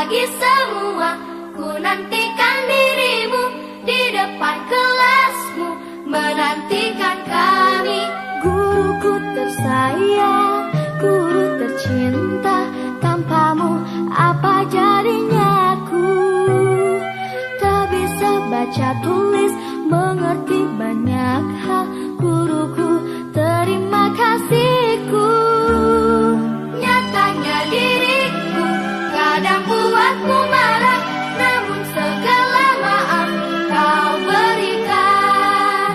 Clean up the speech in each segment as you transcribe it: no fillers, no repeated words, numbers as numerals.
bagi semua. Ku nantikan dirimu di depan kelasmu, menantikan kami. Guruku tersayang, guru tercinta, tanpamu apa jadinya aku? Tak bisa baca tulis, mengerti banyak hal. Guruku, terima kasihku. Nyatanya diriku kadang buatmu marah, namun segala maaf kau berikan.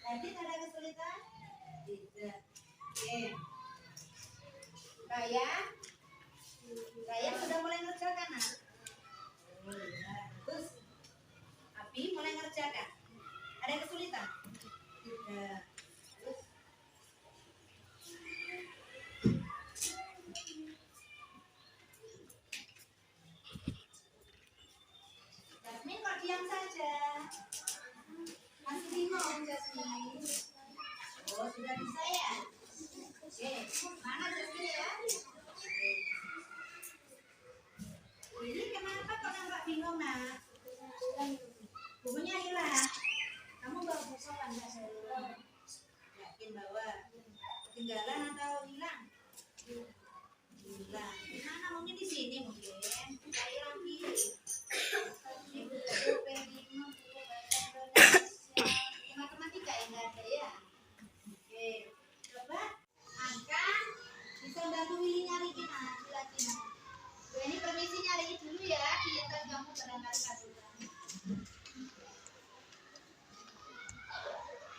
Edit ada kesulitan? Tidak. Oke. Raya sudah mulai ngerjakan, nak? Oh, ya. Terus Abi mulai ngerjakan. Ada kesulitan? Tidak. Terus Jasmine kok diam saja? Masih bingung, Jasmine? Oh, sudah bisa ya? Oke, mana Jasmine ya? Ini kenapa kok nampak bingung, nak? Bukunya hilang. Kamu bawa buku apa enggak? Yakin bawa? Ketinggalan atau hilang? Hilang. Di mana? Mungkin di sini mungkin. Cari lagi. Ini buku pendimu, buku bahasa Indonesia. Matematika yang enggak ada ya? Oke, coba angkat. Bisa bantu Willy nyariin, lagi. Ini permisi nyari dulu ya, biarkan kamu barangkali kasukan.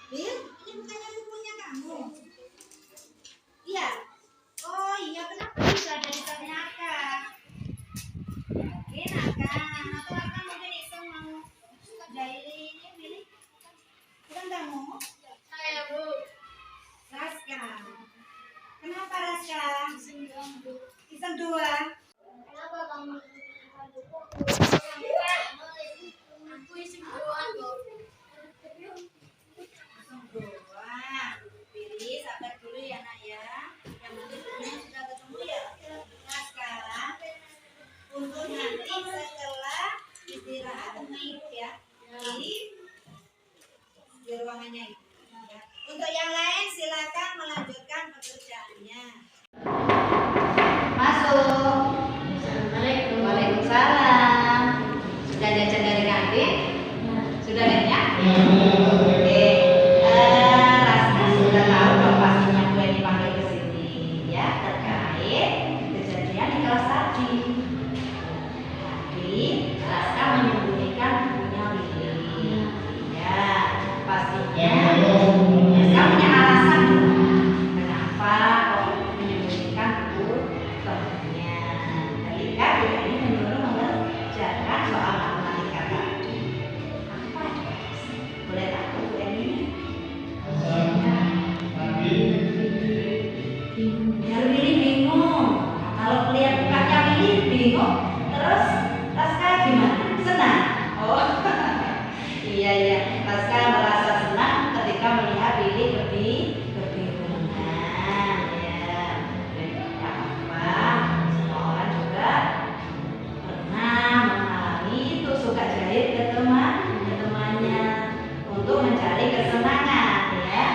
Bil, ini bukannya bukunya kamu? Iya. Oh iya, kenapa bisa ada di tangan Aka? Mungkin atau Aka mungkin iseng mau jahili ini, Billy? Bukan kamu? Saya, Bu. Raska. Kenapa Raska? Iseng dua. Kenapa kamu aku isi doang kok. Pilih sabar dulu ya, nak ya. Yang penting bukunya sudah ketemu ya. Nah sekarang untuk nanti setelah istirahat naik ya di ruangannya itu. Ya. Untuk yang lain silakan melanjutkan pekerjaannya. Masuk. Assalamualaikum. Waalaikumsalam. Sudah jajan dari kantin? Sudah banyak? Oke. Raska sudah tahu kalau pastinya gue dipanggil ke sini ya terkait kejadian di kelas tadi. Tapi Raska menyembunyikan bukunya Willy. Ya, pastinya Raska punya alasan kenapa kok menyembunyikan buku temannya. Ketika dia ini menyuruh mengerjakan soal matematika tadi. Apa ya? Boleh tahu ini? Ya Willy bingung. Kalau lihat mukanya Willy bingung, terus Raska gimana? Senang? Oh, iya. Raska merasa senang ketika melihat Willy kebingungan. Ya, tidak apa-apa. Semua orang juga pernah mengalami itu suka jahit ke temannya untuk mencari kesenangan ya.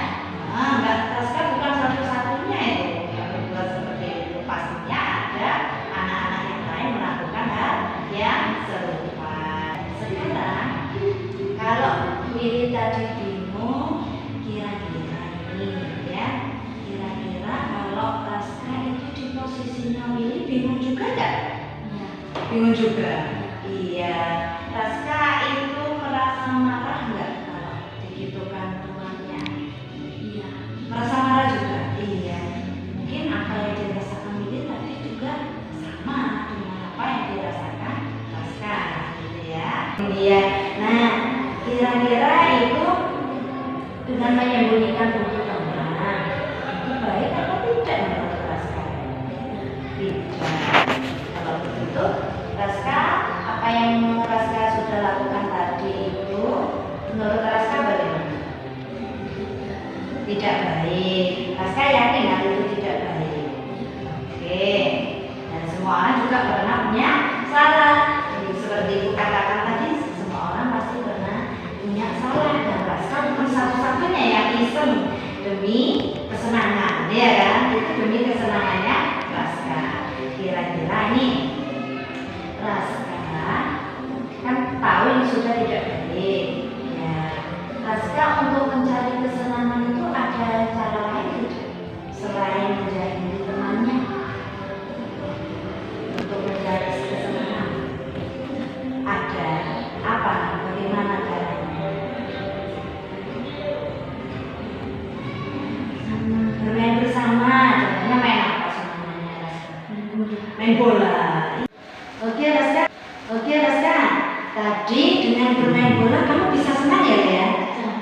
Enggak, Raska bukan satu-satunya itu yang berbuat seperti itu. Pastinya ada anak-anak yang lain melakukan hal yang serupa. Sekarang kalau Willy tadi bingung, kira-kira ini ya, kira-kira kalau Raska itu di posisinya Willy bingung juga enggak? Bingung juga. Iya. Raska itu merasa marah enggak kalau digitukan temannya? Iya. Merasa marah juga. Iya. Mungkin apa yang dirasakan Willy tadi juga sama dengan apa yang dirasakan Raska, gitu ya. Iya. Nah, kira-kira itu dengan menyembunyikan buku teman itu baik atau tidak menurut Raska? Tidak. Kalau begitu, Raska, apa yang Raska sudah lakukan tadi itu menurut Raska bagaimana? Tidak baik. Raska yakin hal itu tidak baik. Oke. Dan semua orang juga pernah punya salah. Jadi, seperti itu katakan tadi, semua orang pasti pernah punya salah. Dan Raska bukan satu-satunya yang iseng demi kesenangan, ya kan? Itu demi kesenangannya Raska. Kira-kira nih Raska kan tahu ini sudah tidak baik ya. Raska untuk mencari kesenangan itu ada cara lain tidak selain menjahili temannya? Untuk mencari kesenangan ada apa? Bagaimana caranya? Main bola. Oke Raska. Tadi dengan bermain bola kamu bisa senang ya?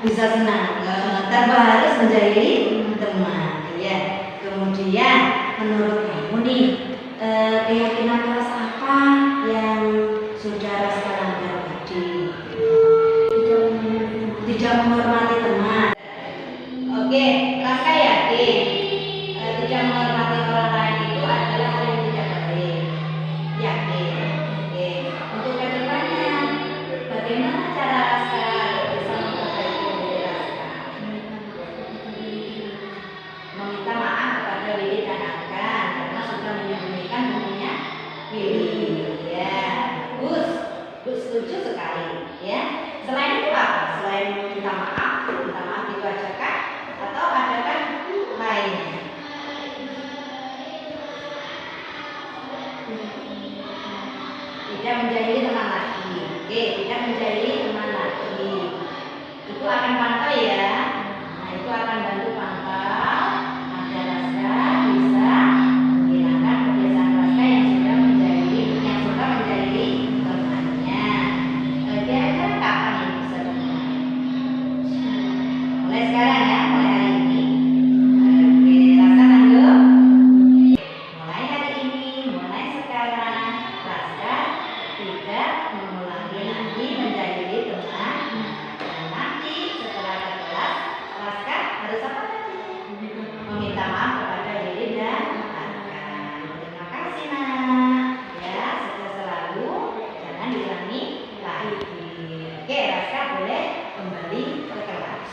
Bisa senang. Tanpa harus menjadi teman. Ya. Kemudian menurut kamu nih keyakinan keras apa yang sudah Raska langgar tadi? Tidak menghormati teman. Oke, Raska yakin tidak menghormati orang lain itu adalah hal yang tidak baik. Yakin. Oke. Untuk kedepannya, bagaimana cara Raska bisa memperbaiki diri Raska? Meminta maaf kepada Willy dan Akan karena sudah menyembunyikan bukunya Willy. Ya, bagus. Setuju sekali. Ya. Selain itu apa? Selain minta maaf itu aja kah? Atau adakah lainnya? Tidak menjadi teman lagi. Oke, tidak menjadi teman lagi. Itu akan pantau ya. Nah, itu akan bantu pantau agar Raska bisa menghilangkan kebiasaan Raska yang sudah menjadi temannya. Kira-kira kapan ini bisa dimulai? Mulai sekarang ya, mulai hari ini. Oke, Raska sanggup? Mulai hari ini, mulai sekarang, Raska tidak mengulangi lagi menjadi teman. Dan nanti setelah ke kelas, Raska harus apa lagi? Meminta maaf kepada Willy dan Akan. Terima kasih nak. Ya, sukses selalu. Jangan diulangi lagi. Oke, Raska boleh kembali ke kelas.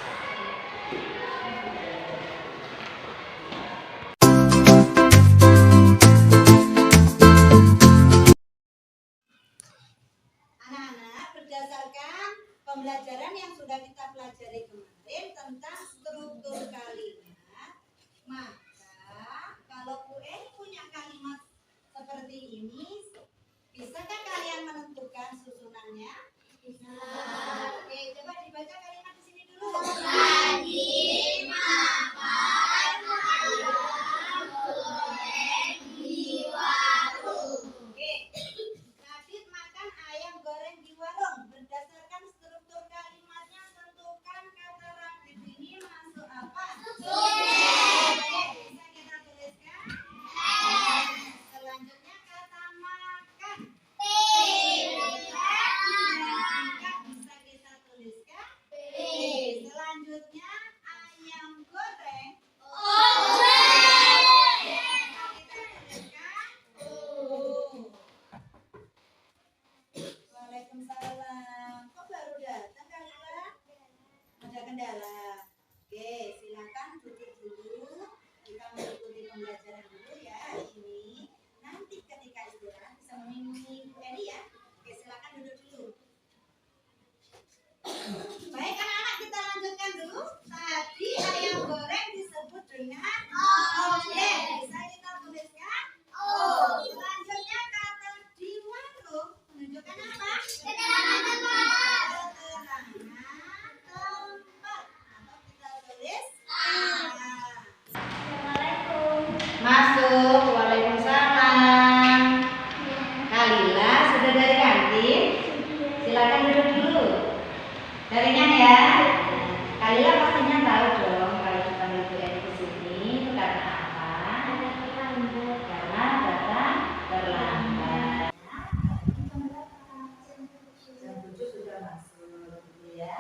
Anak-anak, berdasarkan pembelajaran yang sudah kita pelajari kemarin tentang struktur kalimat, maka kalau UN punya kalimat seperti ini, bisakah kalian menentukan susunannya? Bisa. Oke, coba dibaca kalimat di sini dulu. Tadi makan ayam goreng di warung. Oke. Nadit makan ayam goreng di warung. Berdasarkan struktur kalimatnya, tentukan kata Radit ini masuk apa? Subjek. Bisa kita tuliskan? Selanjutnya kata makan. Bisa kita tuliskan? Selanjutnya ayam goreng. Bisa kita tuliskan? Waalaikumsalam. Kok baru datang Kalila? Ada kendala. Oke, silakan duduk dulu. Kita mengikuti pembelajaran dulu ya hari ini. Nanti ketika istirahat bisa mengunjungi Bu Eni ya. Oke, silakan duduk dulu. Baik anak-anak, kita lanjutkan dulu. Tadi ayam goreng disebut dengan objek. Bisa kita tuliskan? Selanjutnya kata di warung menunjukkan apa? Keterangan tempat. Atau kita tulis Assalamualaikum. Masuk. Waalaikumsalam. Kalila sudah dari kantin? Silakan duduk dulu. Jaringan ya. Kalila pastinya tahu dong kalau dipanggil Bu Eni ke sini itu karena apa? Karena datang terlambat. Jam 7 sudah masuk gitu ya.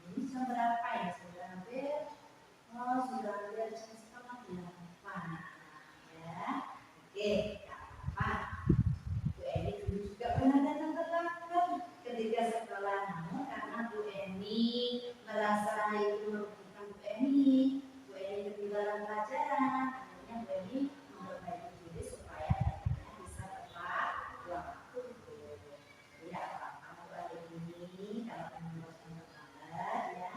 Ini jam berapa ya? Sudah hampir jam 7:30 ya. Oke, nggak apa-apa. Bu Eni dulu juga pernah datang terlambat ketika sekolah, namun karena Bu Eni merasa itu merugikan Bu Eni ketinggalan pelajaran, akhirnya Bu Eni memperbaiki diri supaya datangnya bisa tepat waktu. Tidak apa-apa Bu hari ini kalau kamu terlambat ya,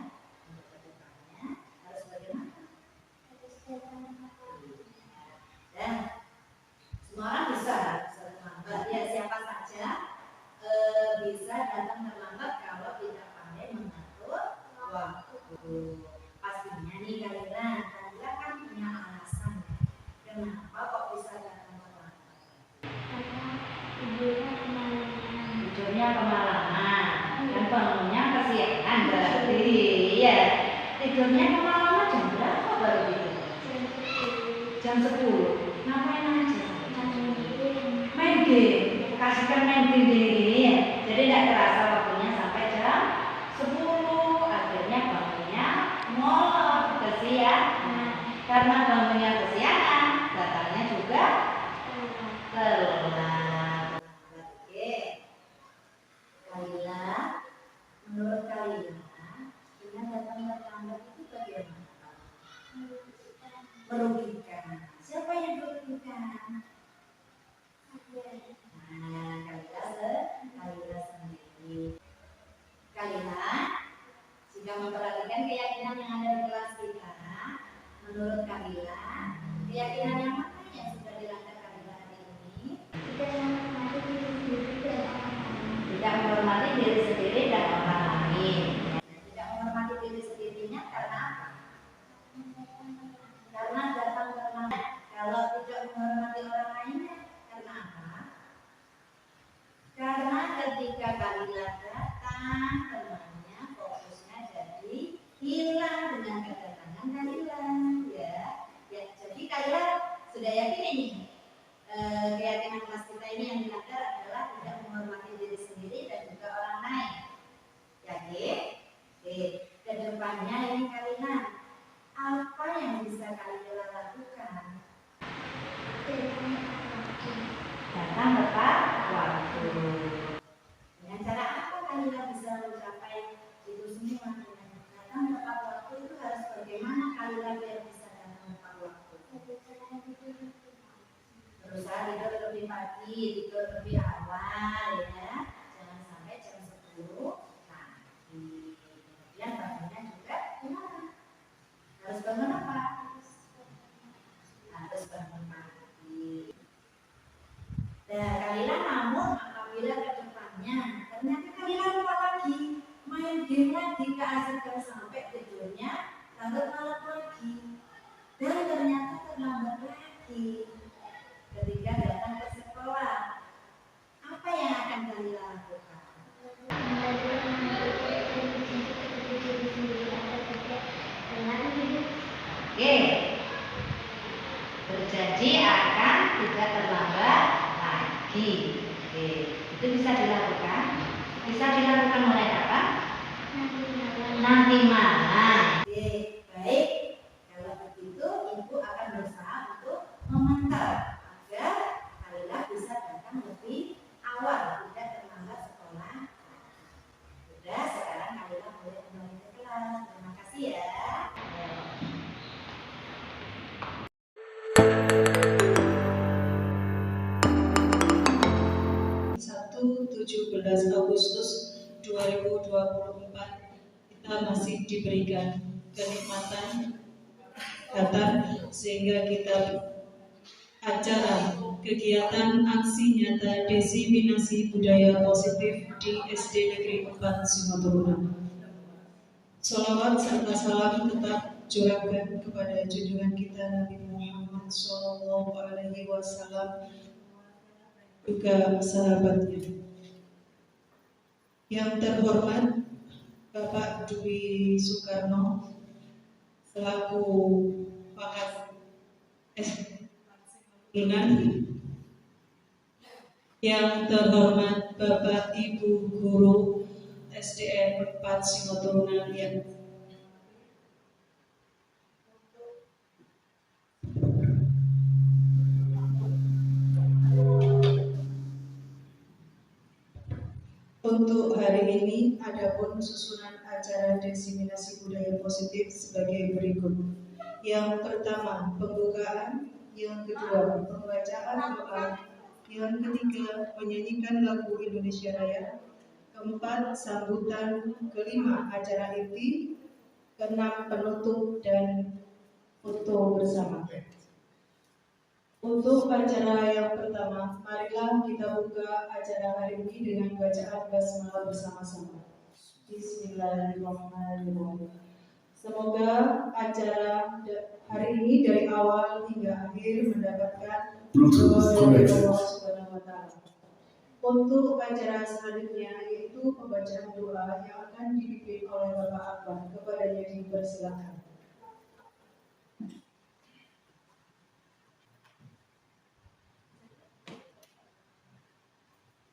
untuk kedepannya harus bagaimana? Dan semua orang bisa terlambat ya, siapa saja bisa datang terlambat kalau tidak pandai mengatur waktu. Pastinya nih Kalila kan punya alasan ya. Kenapa kok bisa datang terlambat? kemalaman dan bangunnya kesiangan berarti ya. Tidurnya kemalaman jam berapa baru tidur? Jam 10. Ngapain aja? Main game. Kasihkan main game gini ya. Jadi tidak terasa waktunya sampai jam 10. Akhirnya bangunnya molor kesiangan. Karena bangunnya kesiangan, datangnya juga telat. Oke. Kalila, menurut Kalila, dengan datang terlambat itu bagaimana? Merugikan. Siapa yang merugikan? Nah, Kalila sendiri. Kalila, jika memperhatikan keyakinan yang ada di kelas kita, menurut Kalila, keyakinan yang mana yang sudah dilanggar Kalila hari ini? Tidak menghormati diri sendiri dan orang lain. Tidak menghormati diri sendirinya karena apa? Karena datang terlambat. Kalau tidak menghormati orang lainnya, karena apa? Karena ketika Kalila datang, temannya fokusnya jadi hilang dengan kedatangan Kalila. Ya, jadi Kalila sudah yakin ini keyakinan kelas kita ini yang dilanggar adalah tidak menghormati diri sendiri dan juga orang lain. Yakin? Oke, kedepannya ini Kalila, apa yang bisa Kalila lakukan? Datang tepat waktu. Dengan cara apa Kalila bisa mencapai itu semua? Datang tepat waktu itu harus bagaimana Kalila biar bisa datang tepat waktu? Berusaha tidur lebih pagi, tidur lebih awal ya. Jangan sampai jam 10 pagi. Kemudian bangunnya juga gimana? Harus bangun apa? Harus bangun pagi. Nah, Kalila namun apabila ke depannya ternyata Kalila lupa lagi, main game lagi, keasikan sampai tidurnya larut malam lagi, dan ternyata terlambat lagi ketika datang ke sekolah. Apa yang akan Kalila lakukan? Oke. Berjanji akan tidak terlambat lagi. Oke. Itu bisa dilakukan. Bisa dilakukan mulai kapan? Nanti malam. Oke, baik. Kalau begitu, Ibu akan berusaha untuk memantau agar Kalila bisa datang lebih awal, tidak terlambat sekolah. Sudah, sekarang Kalila boleh kembali ke kelas. Terima kasih ya. 17 Agustus 2024 kita masih diberikan kenikmatan datang sehingga kita acara kegiatan aksi nyata diseminasi budaya positif di SD Negeri 4 Singoturunan. Sholawat serta salam tetap curahkan kepada junjungan kita Nabi Muhammad SAW juga sahabatnya. Yang terhormat Bapak Dwi Soekarno selaku Pangkat Singoturunan, yang terhormat Bapak Ibu Guru SDN 4 Singoturunan yang untuk hari ini adapun susunan acara diseminasi budaya positif sebagai berikut. Yang pertama, pembukaan. Yang kedua, pembacaan doa. Yang ketiga, menyanyikan lagu Indonesia Raya. Keempat, sambutan. Kelima, acara inti. Keenam, penutup dan foto bersama. Untuk acara yang pertama, marilah kita buka acara hari ini dengan bacaan basmalah bersama-sama. Bismillahirrahmanirrahim. Semoga acara hari ini dari awal hingga akhir mendapatkan doa dari Allah Subhanahu wa Ta'ala. Untuk upacara selanjutnya yaitu pembacaan doa yang akan dipimpin oleh Bapak Akbar. Kepadanya dipersilakan.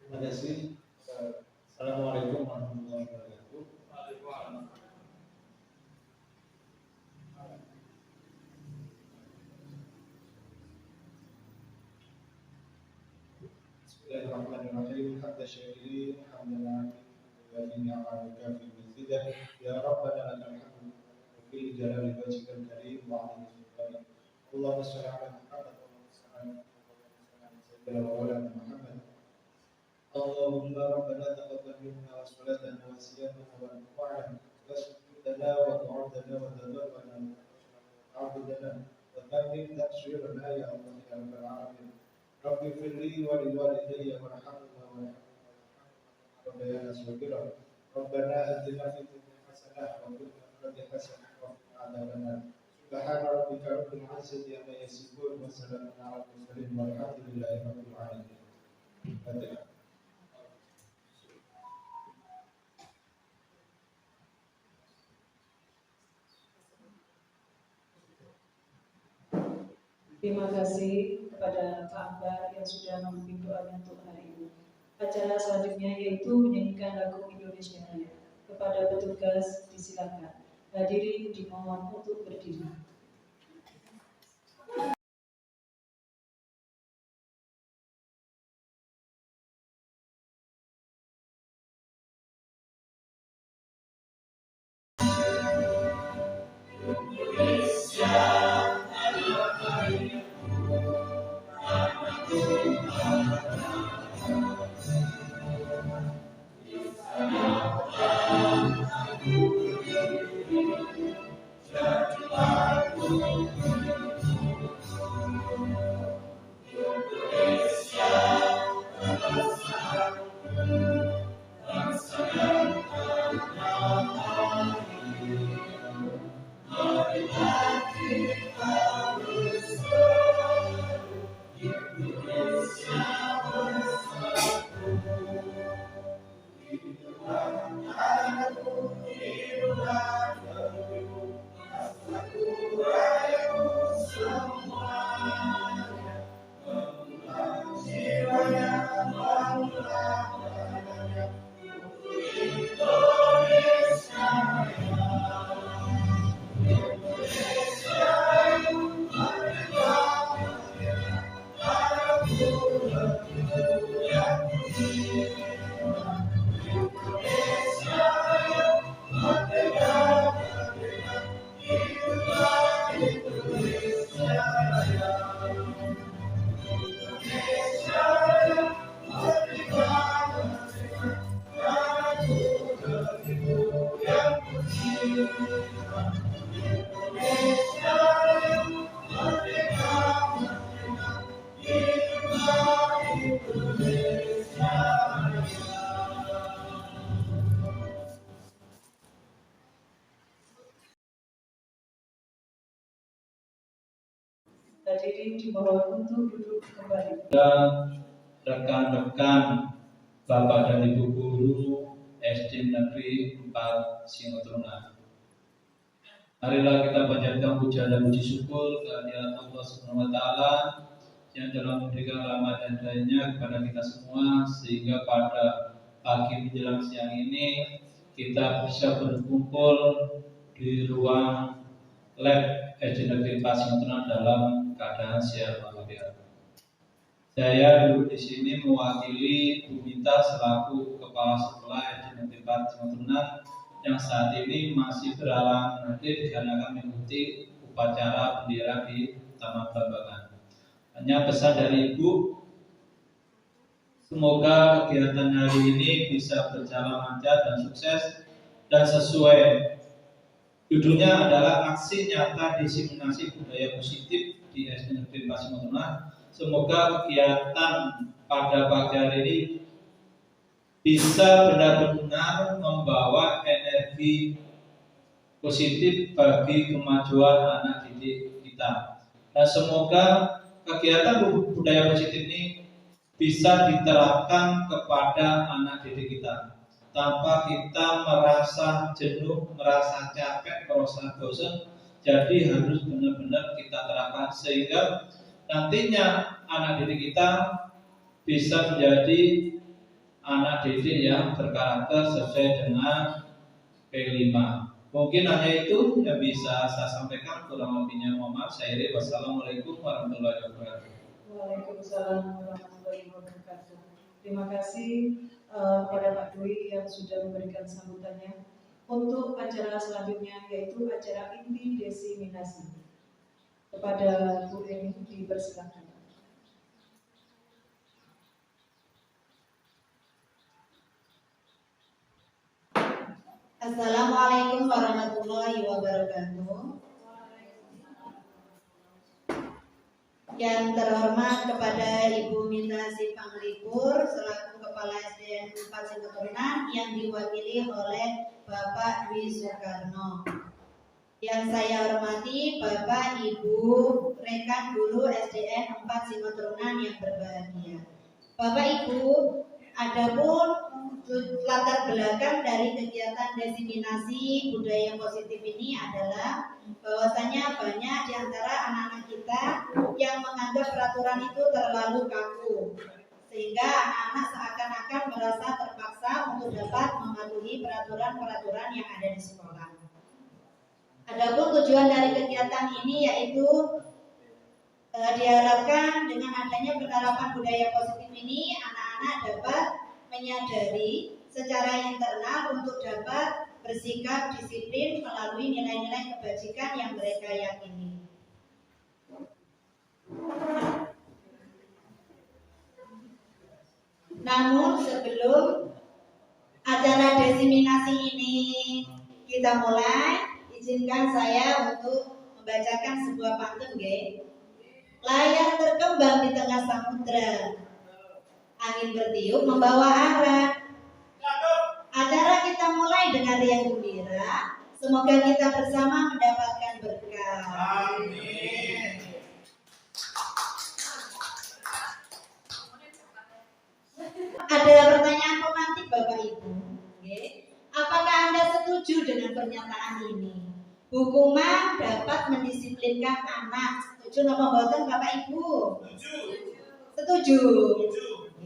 Terima kasih. Assalamualaikum warahmatullahi wabarakatuh. Bismillahirrahmanirrahim. Hamdan syakirin, hamdan ni'amaka fi mazidah. Ya Rabbana lakal hamdu wa fil jalali wajhikal karim wa 'ala sultanik. Allahumma shalli 'ala Muhammad wa 'ala sayyidina wa maulana Muhammad. Allahumma rabbana taqabbal minna wa salatana wa siyamana wa rukû'ana wa sujudana wa qu'udana wa tadarrana wa ta'abudana wa tammim taqsirana ya Allah ya rabbal alamin. Rabbi firli wa liwalidayya warhamhuma wa rabbayana shaghira. Rabbana atina fid dunya hasanah wa fil akhirati hasanah wa qina adzabannar. Subhana rabbika rabbil izzati amma yasifun wa salamun 'alal mursalin walhamdulillahi rabbil alamin. Fatihah. Terima kasih kepada Pak Akbar yang sudah memimpin doanya untuk hari ini. Acara selanjutnya yaitu menyanyikan lagu Indonesia Raya. Kepada petugas disilakan. Hadirin dimohon untuk berdiri. Hadirin dimohon untuk duduk kembali. Dan rekan-rekan Bapak dan Ibu Guru SD Negeri 4 Singotuna. Marilah kita panjatkan puja dan puji syukur kehadirat Allah Subhanahu wa taala yang telah memberikan rahmat dan hidayahnya kepada kita semua sehingga pada pagi menjelang siang ini kita bisa berkumpul di ruang lab SD Negeri 4 Singotuna dalam keadaan sehat walafiat. Saya duduk di sini mewakili Bu Minta selaku Kepala Sekolah SD Negeri 4 Singotuna yang saat ini masih berhalangan hadir dikarenakan mengikuti upacara bendera di Taman Bambangan. Hanya pesan dari Ibu, semoga kegiatan hari ini bisa berjalan lancar dan sukses dan sesuai. Judulnya adalah aksi nyata diseminasi budaya positif di SD Negeri 4 Singotuna. Semoga kegiatan pada pagi hari ini bisa benar-benar membawa energi positif bagi kemajuan anak didik kita. Dan semoga kegiatan budaya positif ini bisa diterapkan kepada anak didik kita tanpa kita merasa jenuh, merasa capek, merasa bosan. Jadi harus benar-benar kita terapkan sehingga nantinya anak didik kita bisa menjadi anak didik yang berkarakter sesuai dengan P5. Mungkin hanya itu yang bisa saya sampaikan, kurang lebihnya mohon maaf. Saya Iri, wassalamualaikum warahmatullahi wabarakatuh. Waalaikumsalam warahmatullahi wabarakatuh. Terima kasih kepada Pak Dwi yang sudah memberikan sambutannya. Untuk acara selanjutnya yaitu acara inti desiminasi. Kepada Bu Eni dipersilakan. Assalamualaikum warahmatullahi wabarakatuh. Yang terhormat kepada Ibu Mintasi Panglipur selaku Kepala SDN 4 Singketurunan yang diwakili oleh Bapak Dwi Soekarno. Yang saya hormati Bapak Ibu rekan guru SDN 4 Singketurunan yang berbahagia. Bapak Ibu, adapun latar belakang dari kegiatan desiminasi budaya positif ini adalah bahwasanya banyak di antara anak-anak kita yang menganggap peraturan itu terlalu kaku, sehingga anak-anak seakan-akan merasa terpaksa untuk dapat mematuhi peraturan-peraturan yang ada di sekolah. Adapun tujuan dari kegiatan ini yaitu diharapkan dengan adanya penerapan budaya positif ini anak-anak dapat menyadari secara internal untuk dapat bersikap disiplin melalui nilai-nilai kebajikan yang mereka yakini. Namun sebelum acara desiminasi ini kita mulai, izinkan saya untuk membacakan sebuah pantun, nggih. Layar terkembang di tengah samudra, angin bertiup membawa arah. Acara kita mulai dengan riang gembira. Semoga kita bersama mendapatkan berkah. Amin. Ada pertanyaan pemantik Bapak Ibu. Apakah Anda setuju dengan pernyataan ini? Hukuman dapat mendisiplinkan anak. Setuju napa mboten Bapak Ibu? Setuju.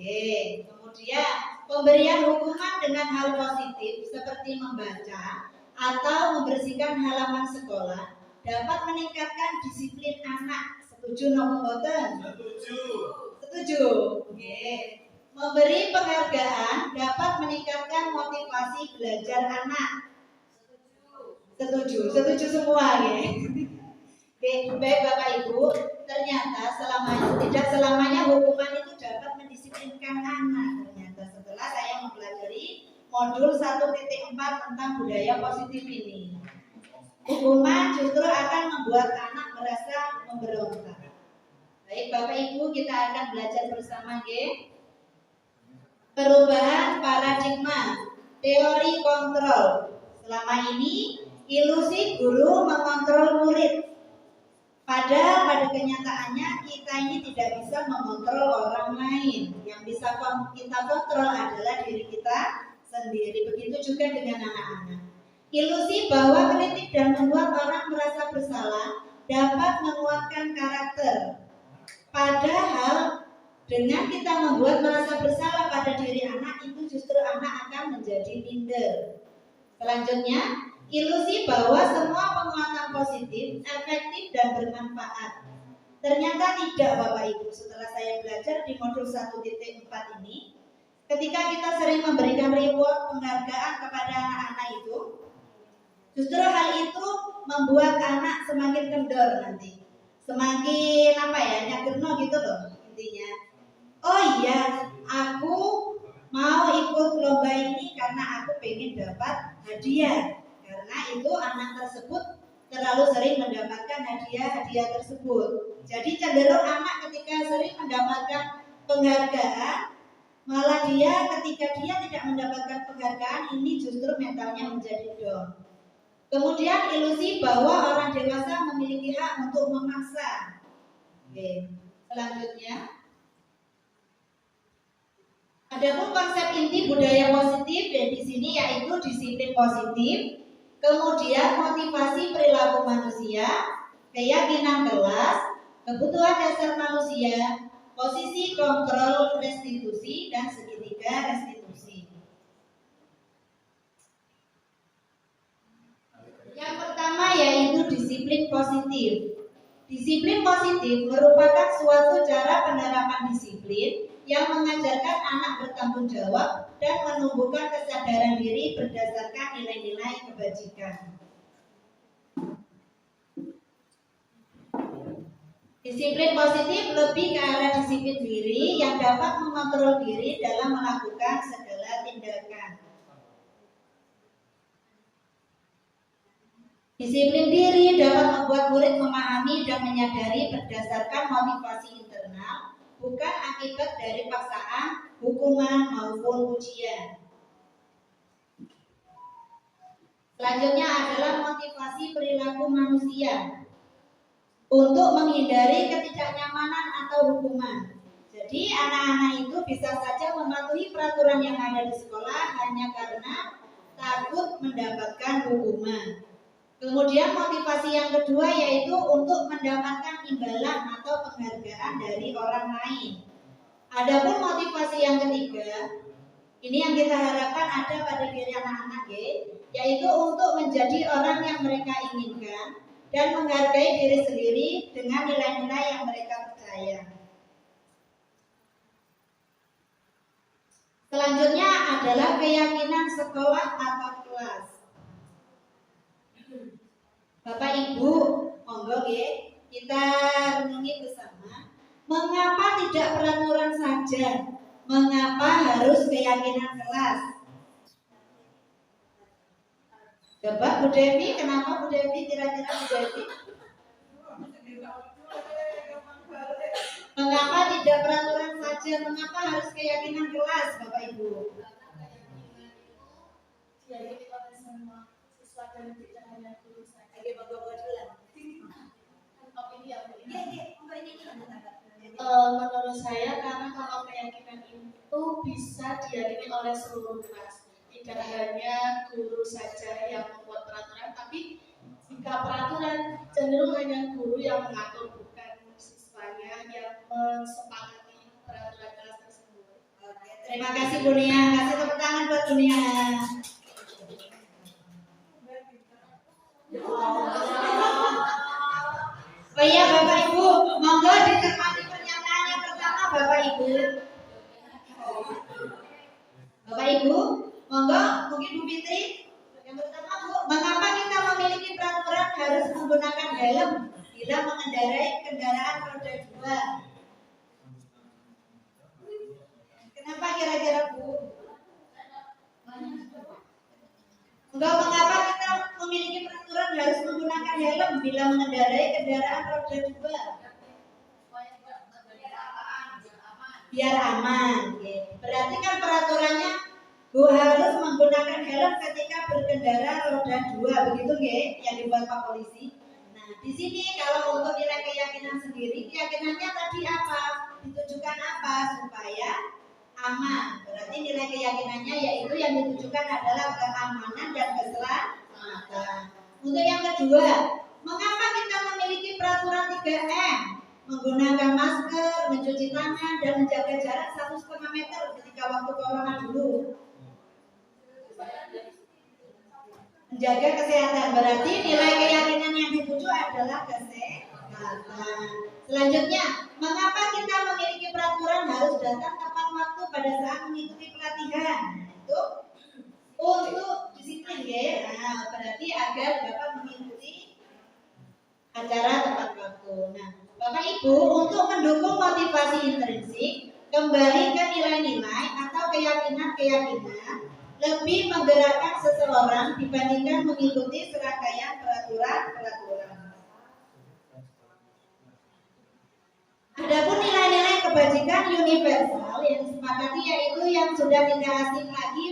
Kemudian pemberian hukuman dengan hal positif seperti membaca atau membersihkan halaman sekolah dapat meningkatkan disiplin anak. Setuju napa mboten? Setuju. Memberi penghargaan dapat meningkatkan motivasi belajar anak. Setuju semua ya. Baik Bapak Ibu, ternyata tidak selamanya hukuman itu dapat mendisiplinkan anak. Ternyata setelah saya mempelajari modul 1.4 tentang budaya positif ini, hukuman justru akan membuat anak merasa memberontak. Baik Bapak Ibu, kita akan belajar bersama perubahan paradigma teori kontrol. Selama ini ilusi guru mengontrol murid. Padahal pada kenyataannya kita ini tidak bisa mengontrol orang lain. Yang bisa kita kontrol adalah diri kita sendiri. Begitu juga dengan anak-anak. Ilusi bahwa kritik dan membuat orang merasa bersalah dapat menguatkan karakter. Padahal dengan kita membuat merasa bersalah pada diri anak, itu justru anak akan menjadi minder. Selanjutnya, ilusi bahwa semua penguatan positif, efektif dan bermanfaat. Ternyata tidak Bapak Ibu. Setelah saya belajar di modul 1.4 ini, ketika kita sering memberikan reward penghargaan kepada anak-anak itu, justru hal itu membuat anak semakin kendor nanti. Semakin nyagerno gitu loh intinya. Oh iya, aku mau ikut lomba ini karena aku pengen dapat hadiah. Karena itu anak tersebut terlalu sering mendapatkan hadiah tersebut. Jadi cenderung anak ketika sering mendapatkan penghargaan, malah dia ketika dia tidak mendapatkan penghargaan ini justru mentalnya menjadi down. Kemudian ilusi bahwa orang dewasa memiliki hak untuk memaksa. Oke. Selanjutnya, Adapun konsep inti budaya positif dan di sini yaitu disiplin positif, kemudian motivasi perilaku manusia, keyakinan kelas, kebutuhan dasar manusia, posisi kontrol restitusi dan segitiga restitusi. Yang pertama yaitu disiplin positif. Disiplin positif merupakan suatu cara penerapan disiplin yang mengajarkan anak bertanggung jawab dan menumbuhkan kesadaran diri berdasarkan nilai-nilai kebajikan. Disiplin positif lebih ke arah disiplin diri yang dapat mengontrol diri dalam melakukan segala tindakan. Disiplin diri dapat membuat murid memahami dan menyadari berdasarkan motivasi internal, bukan akibat dari paksaan, hukuman, maupun ujian. Selanjutnya adalah motivasi perilaku manusia untuk menghindari ketidaknyamanan atau hukuman. Jadi anak-anak itu bisa saja mematuhi peraturan yang ada di sekolah hanya karena takut mendapatkan hukuman. Kemudian motivasi yang kedua yaitu untuk mendapatkan imbalan atau penghargaan dari orang lain. Adapun motivasi yang ketiga, ini yang kita harapkan ada pada diri anak-anak, yaitu untuk menjadi orang yang mereka inginkan dan menghargai diri sendiri dengan nilai-nilai yang mereka percaya. Selanjutnya adalah keyakinan sekolah atau kelas. Bapak Ibu, monggo kita renungi bersama. Mengapa tidak peraturan saja? Mengapa harus keyakinan kelas? Coba Bu Devi, kenapa Bu Devi kira-kira Bu Devi? Mengapa tidak peraturan saja? Mengapa harus keyakinan kelas, Bapak Ibu? Menurut saya karena kalau keyakinan itu bisa diyakini oleh seluruh kelas, tidak hanya guru saja yang membuat peraturan, tapi jika peraturan cenderung hanya guru yang mengatur, bukan siswanya yang mensepakati peraturan kelas tersebut. Terima kasih Bu Nia, kasih tepuk tangan buat Bu Nia. Oh iya Bapak Ibu, monggo dicermati pernyataan yang pertama Bapak Ibu. Bapak Ibu, monggo mungkin Bu Fitri. Yang pertama Bu, mengapa kita memiliki peraturan harus menggunakan helm bila mengendarai kendaraan roda 2? Kenapa kira-kira Bu? Enggak, mengapa kita memiliki peraturan harus menggunakan helm bila mengendarai kendaraan roda 2? Biar aman. Berarti kan peraturannya Bu harus menggunakan helm ketika berkendara roda 2, begitu nggih yang dibuat Pak Polisi. Nah, di sini kalau untuk nilai keyakinan sendiri, keyakinannya tadi apa? Ditujukan apa? Supaya aman. Berarti nilai keyakinannya yaitu yang ditujukan adalah keamanan dan keselamatan. Untuk yang kedua, mengapa kita memiliki peraturan 3M? Menggunakan masker, mencuci tangan, dan menjaga jarak 1,5 meter ketika waktu corona dulu. Menjaga kesehatan, berarti nilai keyakinan yang dituju adalah kesehatan. Selanjutnya, mengapa kita memiliki peraturan harus datang tepat waktu pada saat mengikuti pelatihan? Itu untuk disiplin ya. Nah, berarti agar dapat mengikuti acara tepat waktu. Nah, Bapak Ibu, untuk mendukung motivasi intrinsik, kembali ke nilai-nilai atau keyakinan-keyakinan lebih menggerakkan seseorang dibandingkan mengikuti serangkaian peraturan-peraturan. Adapun nilai-nilai kebajikan universal yang disepakati yaitu yang sudah tidak asing lagi,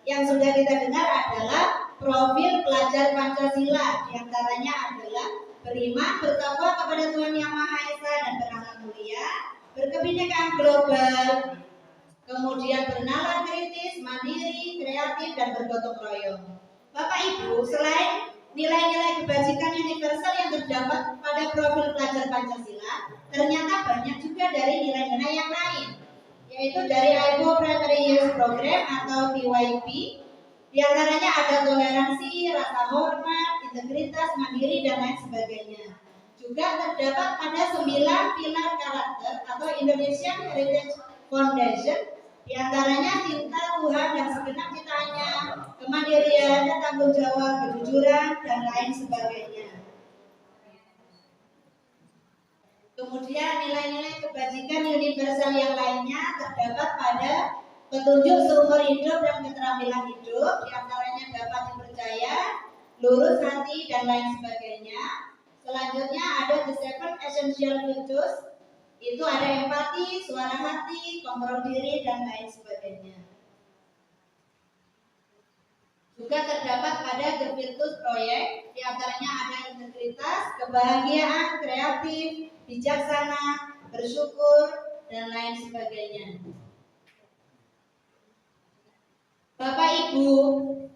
yang sudah kita dengar adalah profil pelajar Pancasila. Di antaranya adalah beriman, bertakwa kepada Tuhan Yang Maha Esa dan berakhlak mulia, berkebinekaan global, kemudian bernalar kritis, mandiri, kreatif, dan bergotong royong. Bapak Ibu, selain nilai-nilai kebajikan universal yang terdapat pada profil pelajar Pancasila, ternyata banyak juga dari nilai-nilai yang lain, yaitu dari IPO Primary Youth Program atau PYP. Di antaranya ada toleransi, rasa hormat, integritas, mandiri, dan lain sebagainya. Juga terdapat pada 9 pilar karakter atau Indonesian Heritage Foundation, di antaranya cinta Tuhan dan segenap ciptaannya, kemandirian dan tanggung jawab, kejujuran, dan lain sebagainya. Kemudian nilai-nilai kebajikan universal yang lainnya terdapat pada petunjuk seumur hidup dan keterampilan hidup, di antaranya dapat dipercaya, lurus hati, dan lain sebagainya. Selanjutnya ada the 7 essential virtues, itu ada empati, suara hati, kontrol diri, dan lain sebagainya. Juga terdapat pada the virtues project, di antaranya ada integritas, kebahagiaan, kreatif, bijaksana, bersyukur, dan lain sebagainya. Bapak Ibu,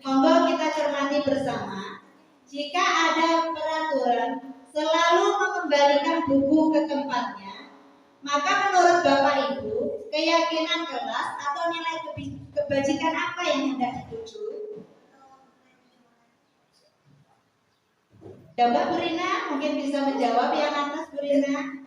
monggo kita cermati bersama. Jika ada peraturan selalu mengembalikan buku ke tempatnya, maka menurut Bapak Ibu, keyakinan kelas atau nilai kebajikan apa yang hendak dituju? Coba Bu Rina mungkin bisa menjawab yang atas, Bu Rina.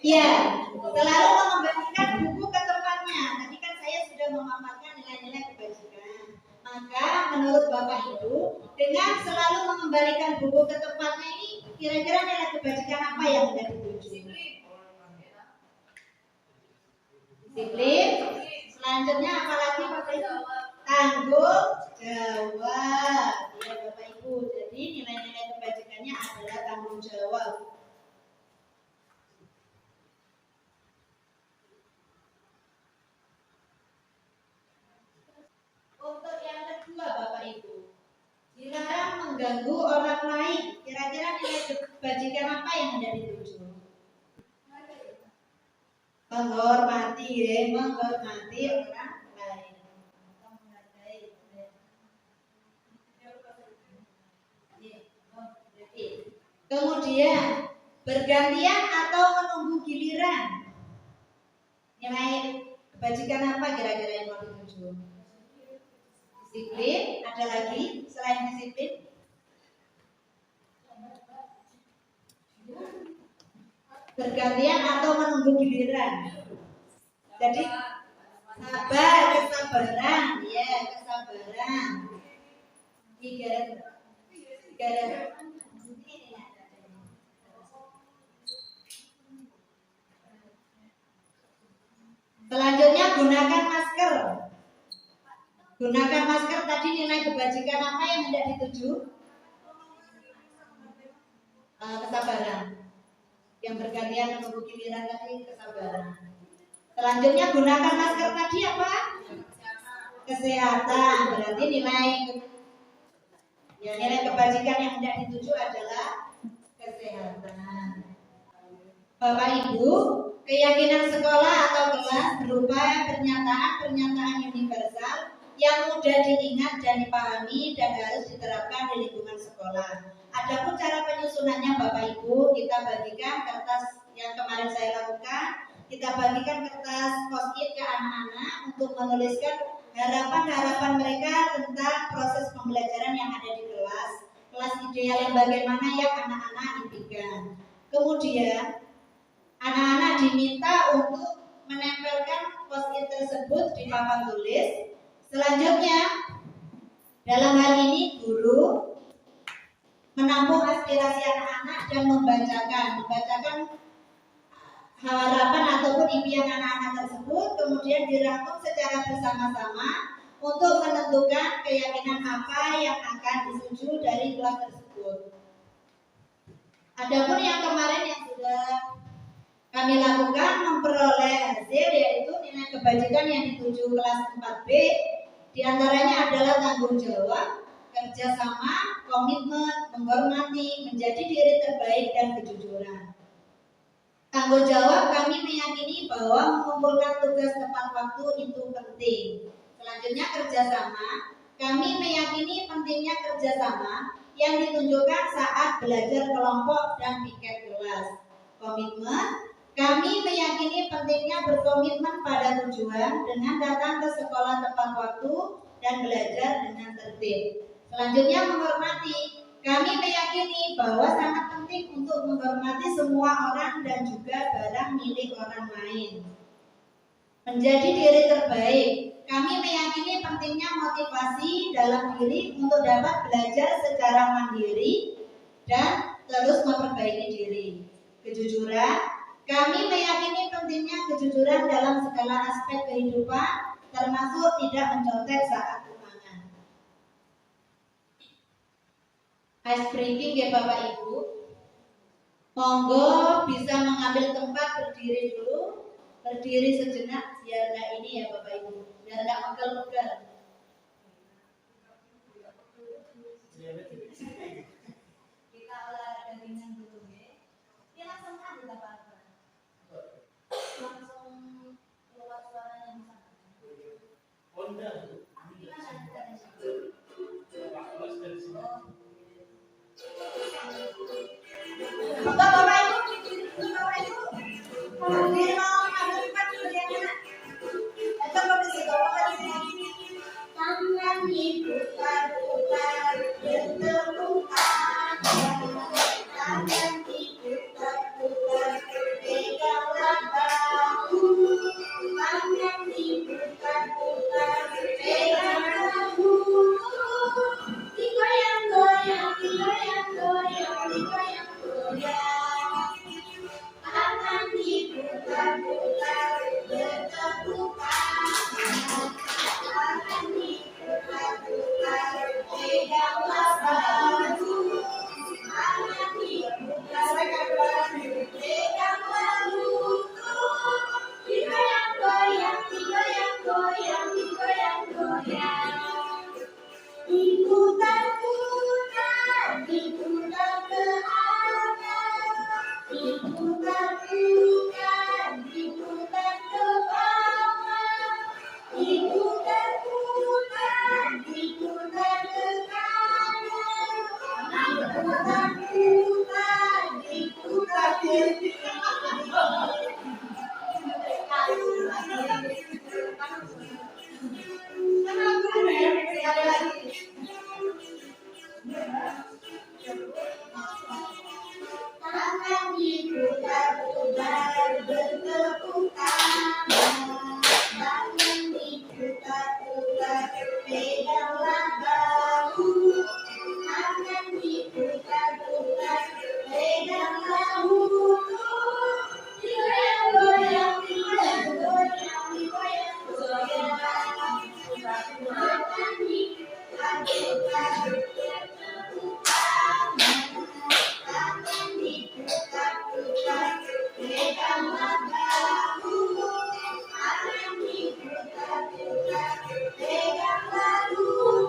Ya, selalu mengembalikan buku ke tempatnya. Tadi kan saya sudah memaparkan nilai-nilai kebajikan. Maka menurut Bapak Ibu, dengan selalu mengembalikan buku ke tempatnya ini, kira-kira nilai kebajikan apa yang hendak dituju? Disiplin. Selanjutnya apa lagi Bapak Ibu? Tanggung jawab. Ya Bapak Ibu, jadi nilai-nilai kebajikannya adalah tanggung jawab. Untuk yang kedua Bapak Ibu, dilarang mengganggu orang lain. Kira-kira nilai kebajikan apa yang hendak dituju? Menghormati, menghormati orang lain. Kemudian bergantian atau menunggu giliran. Nilai kebajikan apa kira-kira yang mau dituju? Disiplin. Ada lagi selain disiplin? Bergantian atau menunggu giliran. Jadi sabar, kesabaran, ya kesabaran. Tiga. Selanjutnya gunakan masker. Gunakan masker tadi nilai kebajikan apa yang hendak dituju? Kesabaran. Yang bergantian menunggu giliran tadi kesabaran. Selanjutnya gunakan masker tadi apa? Kesehatan. Berarti nilai kebajikan yang hendak dituju adalah kesehatan. Bapak Ibu, keyakinan sekolah atau kelas berupa pernyataan universal yang mudah diingat dan dipahami dan harus diterapkan di lingkungan sekolah. Adapun cara penyusunannya Bapak Ibu, kita bagikan kertas yang kemarin saya lakukan, kita bagikan kertas post-it ke anak-anak untuk menuliskan harapan-harapan mereka tentang proses pembelajaran yang ada di kelas ideal yang bagaimana yang anak-anak impikan. Kemudian anak-anak diminta untuk menempelkan post-it tersebut di papan tulis. Selanjutnya, dalam hal ini guru menampung aspirasi anak-anak dan membacakan harapan ataupun impian anak-anak tersebut, kemudian dirangkum secara bersama-sama untuk menentukan keyakinan apa yang akan dituju dari kelas tersebut. Adapun yang kemarin yang sudah kami lakukan memperoleh hasil, yaitu nilai kebajikan yang dituju kelas 4B, diantaranya adalah tanggung jawab, kerjasama, komitmen, menghormati, menjadi diri terbaik, dan kejujuran. Tanggung jawab kami meyakini bahwa bahwa mengumpulkan tugas tepat waktu itu penting. Selanjutnya kerjasama. Kami meyakini pentingnya kerjasama yang ditunjukkan saat belajar kelompok dan piket kelas. Komitmen. Kami meyakini pentingnya berkomitmen pada tujuan dengan datang ke sekolah tepat waktu dan belajar dengan tertib. Selanjutnya menghormati. Kami meyakini bahwa sangat penting untuk menghormati semua orang dan juga barang milik orang lain. Menjadi diri terbaik. Kami meyakini pentingnya motivasi dalam diri untuk dapat belajar secara mandiri dan terus memperbaiki diri. Kejujuran. Kami meyakini pentingnya kejujuran dalam segala aspek kehidupan, termasuk tidak mencontek saat ulangan. Ice breaking ya Bapak Ibu. Monggo bisa mengambil tempat berdiri dulu, berdiri sejenak biar nggak ini ya Bapak Ibu, biar nggak pegel-pegel. Kita olahraga ringan dulu ya. Ini langsung ambil apa-apa. Langsung keluar suaranya di sana. Bapak Ibu, berdiri mau ngambil tempat dulu ya anak. Coba di situ, Bapak di sini. Tangan diputar-putar, berterpukan. Tangan diputar-putar, peganglah bahu. Tangan diputar-putar, peganglah bahu. Digoyang-goyang, digoyang-goyang, digoyang-goyang. Tangan diputar-putar, berterpukan. Tangan diputar-putar, peganglah bahu. Tangan diputar-putar, peganglah lutut. Digoyang-goyang, digoyang-goyang, digoyang-goyang. Diputar-putar, diputar ke atas. Diputar-putar, diputar ke bawah. Diputar-putar, diputar ke kanan. Diputar-putar, diputar ke tangan diputar-putar, bertepuk tangan. Tangan diputar-putar, peganglah bahu. Tangan diputar-putar, peganglah lutut. Digoyang-goyang, digoyang-goyang, digoyang-goyang. Tangan diputar-putar, bertepuk tangan. Tangan diputar-putar, peganglah bahu. Tangan diputar-putar, peganglah lutut.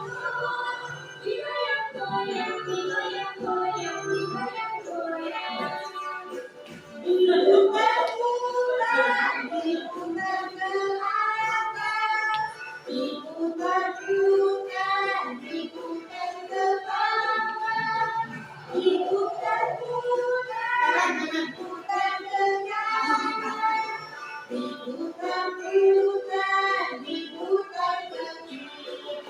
Digoyang-goyang, digoyang-goyang, digoyang-goyang. Diputar-putar, diputar ke atas. Diputar-putar, diputar ke bawah. Diputar-putar, diputar ke kanan. Diputar-putar, diputar ke kiri.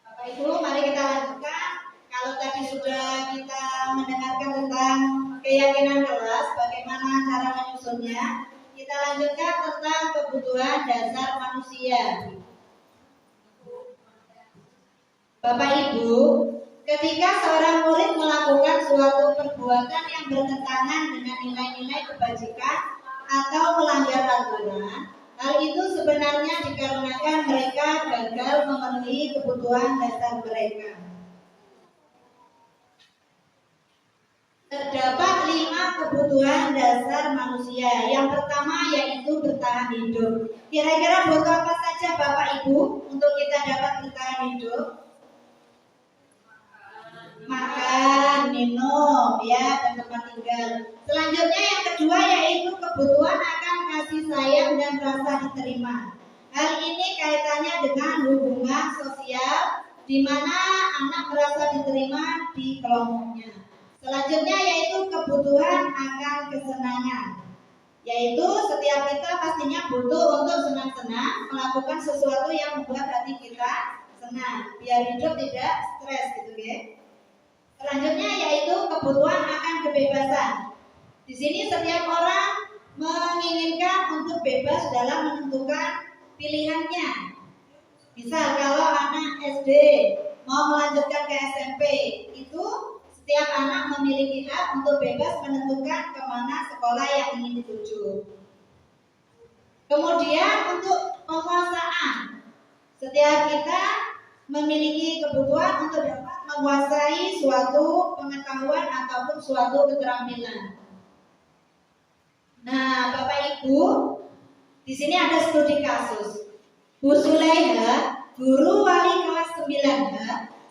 Bapak Ibu, mari kita lanjutkan. Kalau tadi sudah kita mendengarkan tentang keyakinan kelas, bagaimana cara menyusunnya, kita lanjutkan tentang kebutuhan dasar manusia. Bapak Ibu, ketika seorang murid melakukan suatu perbuatan yang bertentangan dengan nilai-nilai kebajikan atau melanggar aturan, hal itu sebenarnya dikarenakan mereka gagal memenuhi kebutuhan dasar mereka. Terdapat 5 kebutuhan dasar manusia. Yang pertama yaitu bertahan hidup. Kira-kira butuh apa saja Bapak Ibu untuk kita dapat bertahan hidup? minum, ya, dan tempat tinggal. Selanjutnya yang kedua yaitu kebutuhan akan kasih sayang dan rasa diterima. Hal ini kaitannya dengan hubungan sosial di mana anak merasa diterima di kelompoknya. Selanjutnya yaitu kebutuhan akan kesenangan. Yaitu setiap kita pastinya butuh untuk senang-senang melakukan sesuatu yang membuat hati kita senang, biar hidup tidak stres gitu ya. Selanjutnya yaitu kebutuhan akan kebebasan. Di sini setiap orang menginginkan untuk bebas dalam menentukan pilihannya. Misal kalau anak SD mau melanjutkan ke SMP, itu setiap anak memiliki hak untuk bebas menentukan kemana sekolah yang ingin dituju. Kemudian untuk penguasaan, setiap kita memiliki kebutuhan untuk dapat menguasai suatu pengetahuan ataupun suatu keterampilan. Nah, Bapak Ibu, di sini ada studi kasus. Bu Sulaiha, guru wali kelas 9H,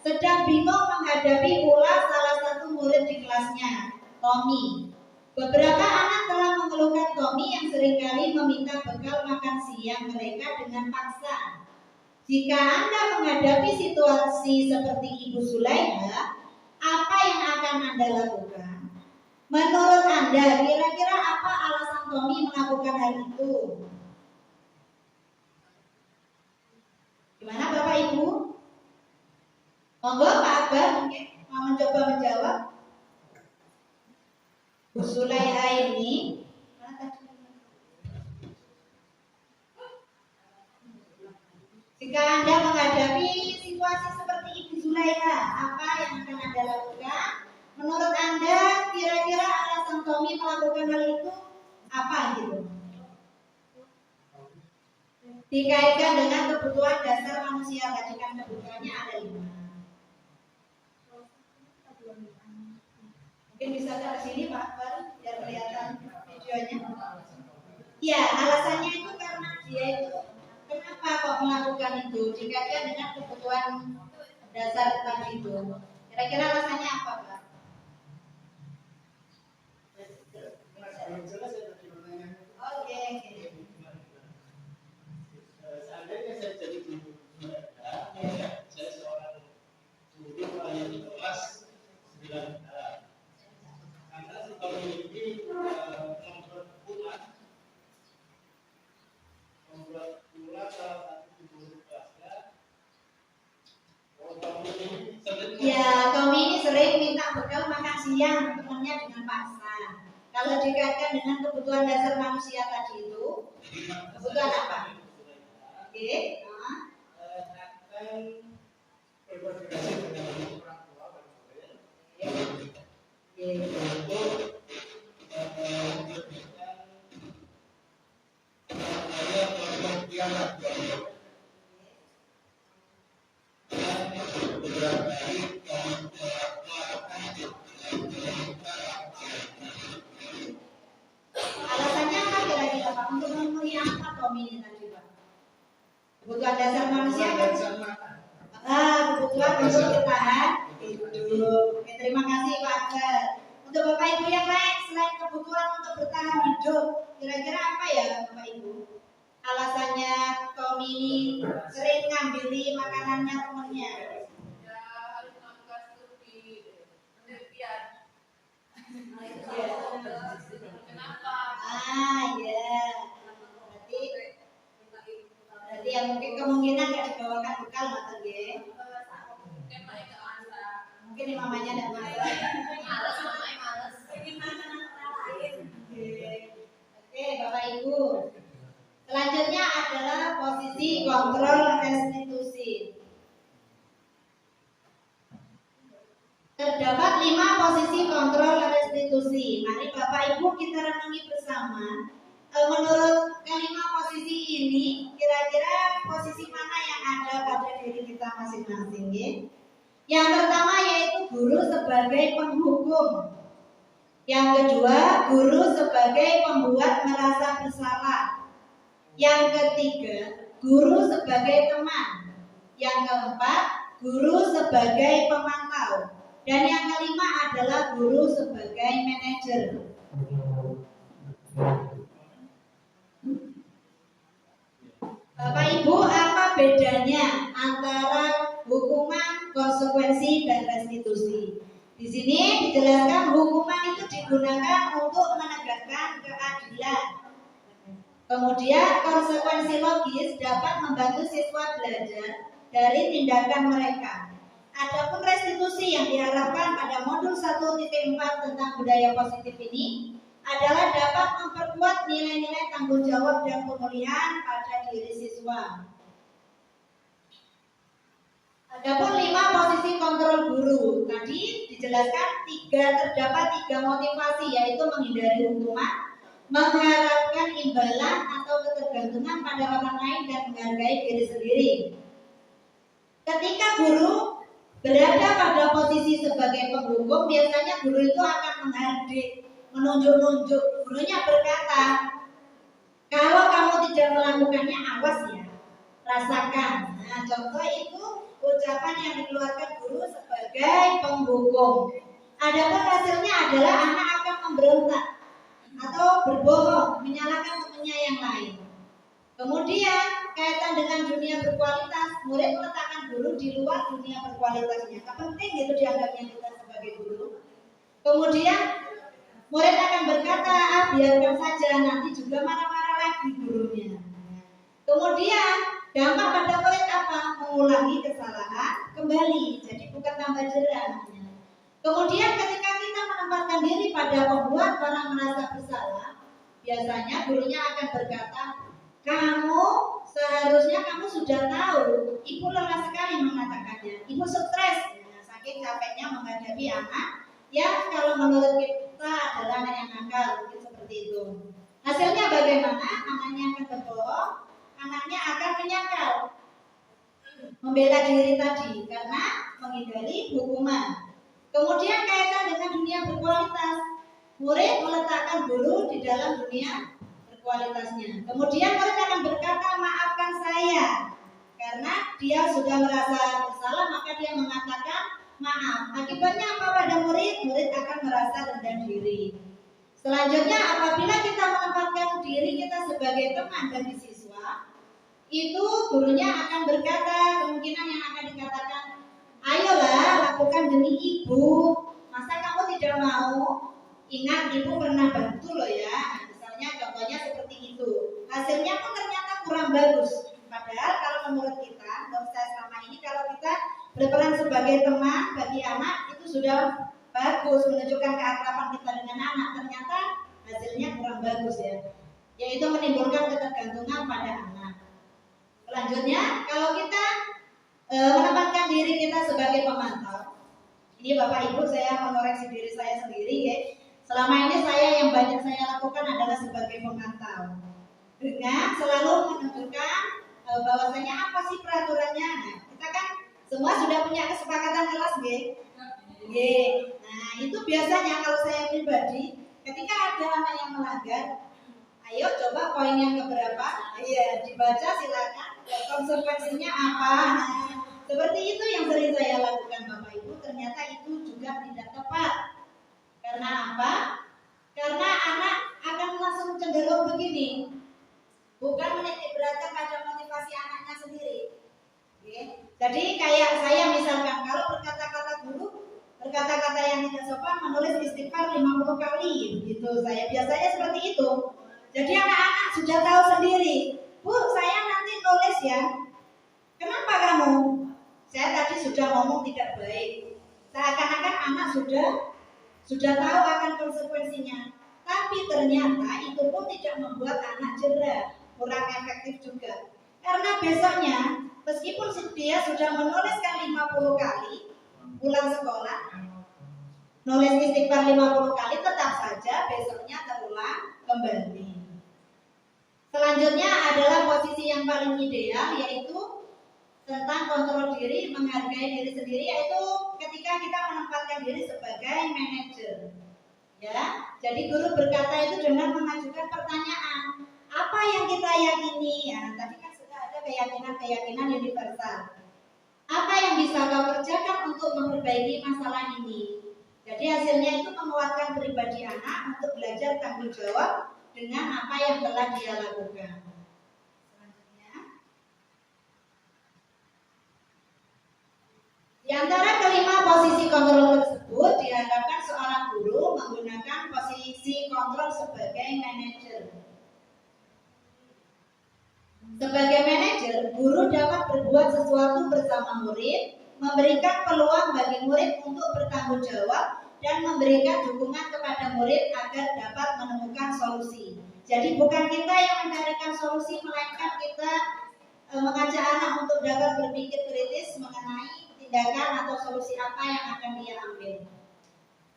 sedang bingung menghadapi ulah salah satu murid di kelasnya, Tommy. Beberapa anak telah mengeluhkan Tommy yang seringkali meminta bekal makan siang mereka dengan paksa. Jika Anda menghadapi situasi seperti Ibu Sulaiha, apa yang akan Anda lakukan? Menurut Anda, kira-kira apa alasan Tommy melakukan hal itu? Gimana Bapak Ibu? Monggo Pak Akbar mungkin mau mencoba menjawab. Bu Sulaiha ini jika Anda menghadapi situasi seperti Ibu Sulaiha, apa yang akan Anda lakukan? Menurut Anda, kira-kira alasan Tommy melakukan hal itu apa gitu? Dikaitkan dengan kebutuhan dasar manusia, tadi kan kebutuhannya ada 5. Mungkin bisa ke sini Pak Akbar biar kelihatan videonya. Ya, alasannya itu karena dia itu kenapa kok melakukan itu? Dikaitkan dengan kebutuhan dasar tadi itu. Kira-kira alasannya apa Pak? Oke. Seandainya saya jadi guru mereka, saya seorang guru melayani kelas 9H. Karena sudah memiliki membuat pula salah satu guru kelasnya. Ya, Tommy ini sering minta bekal makan siang temannya dengan paksa. Kalau dikaitkan dengan kebutuhan dasar manusia tadi itu, kebutuhan apa? Oke. Akan berkoordinasi dengan orang tua dan murid. Alasannya apa kira-kira Pak? Untuk memenuhi apa Tommy ini tadi Pak? Kebutuhan dasar manusia kan? Kebutuhan untuk bertahan hidup. Oke, terima kasih Pak Akbar. Untuk Bapak Ibu yang lain, selain kebutuhan untuk bertahan hidup, kira-kira apa ya Bapak Ibu? Alasannya Tommy ini sering ngambil makanannya temennya. Ya. Berarti yang mungkin kemungkinan gak dibawakan bekal makan ya. Mungkin mamanya tidak malas. Oke, Bapak Ibu. Selanjutnya adalah posisi kontrol restitusi. Terdapat 5 posisi kontrol restitusi. Mari Bapak Ibu kita renungi bersama. Menurut kelima posisi ini, kira-kira posisi mana yang ada pada diri kita masing-masing ya? Yang pertama yaitu guru sebagai penghukum. Yang kedua, guru sebagai pembuat merasa bersalah. Yang ketiga, guru sebagai teman. Yang keempat, guru sebagai pemantau. Dan yang kelima adalah guru sebagai manajer. Bapak Ibu, apa bedanya antara hukuman, konsekuensi, dan restitusi? Di sini dijelaskan hukuman itu digunakan untuk menegakkan keadilan. Kemudian konsekuensi logis dapat membantu siswa belajar dari tindakan mereka. Adapun restitusi yang diharapkan pada modul 1.4 tentang budaya positif ini adalah dapat memperkuat nilai-nilai tanggung jawab dan pemulihan pada diri siswa. Adapun 5 posisi kontrol guru tadi dijelaskan terdapat 3 motivasi, yaitu menghindari hukuman, mengharapkan imbalan atau ketergantungan pada orang lain, dan menghargai diri sendiri. Ketika guru berada pada posisi sebagai penghukum, biasanya guru itu akan menghardik, menunjuk-nunjuk. Gurunya berkata, kalau kamu tidak melakukannya, awas ya, rasakan. Nah, contoh itu ucapan yang dikeluarkan guru sebagai penghukum. Adapun hasilnya adalah anak akan memberontak atau berbohong, menyalahkan temannya yang lain. Kemudian kaitan dengan dunia berkualitas, murid meletakkan guru di luar dunia berkualitasnya. Penting itu dianggapnya kita sebagai guru. Kemudian murid akan berkata, biarkan saja, nanti juga marah-marah lagi gurunya. Kemudian dampak pada murid apa? Mengulangi kesalahan kembali, jadi bukan tambah jerah. Kemudian ketika kita menempatkan diri pada pembuat orang merasa bersalah, biasanya gurunya akan berkata, seharusnya kamu sudah tahu, ibu lelah sekali mengatakannya, ibu stres, saking capeknya menghadapi anak yang kalau menurut kita adalah anak yang nakal, mungkin seperti itu. Hasilnya bagaimana? Anaknya akan berbohong, anaknya akan menyangkal, membela diri tadi karena menghindari hukuman. Kemudian kaitan dengan dunia berkualitas, murid meletakkan guru di dalam dunia berkualitasnya. Kemudian murid akan berkata, maafkan saya, karena dia sudah merasa bersalah, maka dia mengatakan maaf. Akibatnya apa pada murid? Murid akan merasa rendah diri. Selanjutnya, apabila kita menempatkan diri kita sebagai teman bagi siswa, itu gurunya akan berkata, kemungkinan yang akan dikatakan, ayolah lakukan demi ibu, masa kamu tidak mau? Ingat, ibu pernah bantu loh ya. Misalnya contohnya seperti itu. Hasilnya pun ternyata kurang bagus. Padahal kalau menurut kita, menurut saya selama ini, kalau kita berperan sebagai teman bagi anak, itu sudah bagus, menunjukkan keakraban kita dengan anak. Ternyata hasilnya kurang bagus ya, yaitu menimbulkan ketergantungan pada anak. Selanjutnya, kalau kita menempatkan diri kita sebagai pemantau, ini Bapak Ibu, saya mengoreksi diri saya sendiri ya. Selama ini yang banyak saya lakukan adalah sebagai pemantau, dengan selalu menunjukkan bahwasanya apa sih peraturannya. Nah, kita kan semua sudah punya kesepakatan kelas G. Nah, itu biasanya kalau saya pribadi, ketika ada anak yang melanggar, ayo coba poin yang keberapa? Iya, dibaca silakan. Konsekuensinya apa? Nah, seperti itu yang sering saya lakukan Bapak Ibu. Ternyata itu juga tidak tepat. Karena apa? Karena anak akan langsung cenderung begini, bukan menitik beratkan pada motivasi anaknya sendiri. Jadi kayak saya misalkan, kalau berkata-kata yang tidak sopan, menulis istighfar 50 kali, gitu. Saya biasanya seperti itu. Jadi anak-anak sudah tahu sendiri, Bu, saya nanti nulis ya. Kenapa kamu? Saya tadi sudah ngomong tidak baik. Seakan-akan anak sudah tahu akan konsekuensinya. Tapi ternyata itu pun tidak membuat anak jerah, kurang efektif juga. Karena besoknya, meskipun dia sudah menuliskan 50 kali pulang sekolah, nulis istighfar 50 kali, tetap saja besoknya terulang kembali. Selanjutnya adalah posisi yang paling ideal, yaitu tentang kontrol diri, menghargai diri sendiri, yaitu ketika kita menempatkan diri sebagai manajer. Ya, jadi guru berkata itu dengan mengajukan pertanyaan, apa yang kita yakini? Ya, tadi kan sudah ada keyakinan universal. Apa yang bisa kau kerjakan untuk memperbaiki masalah ini? Jadi hasilnya itu menguatkan pribadi anak untuk belajar tanggung jawab dengan apa yang telah dia lakukan. Selanjutnya, di antara kelima posisi kontrol tersebut diharapkan seorang guru menggunakan posisi kontrol sebagai manajer. Sebagai manajer, guru dapat berbuat sesuatu bersama murid, memberikan peluang bagi murid untuk bertanggung jawab, dan memberikan dukungan kepada murid agar dapat menemukan solusi. Jadi bukan kita yang mencarikan solusi, melainkan kita mengajak anak untuk dapat berpikir kritis mengenai tindakan atau solusi apa yang akan dia ambil.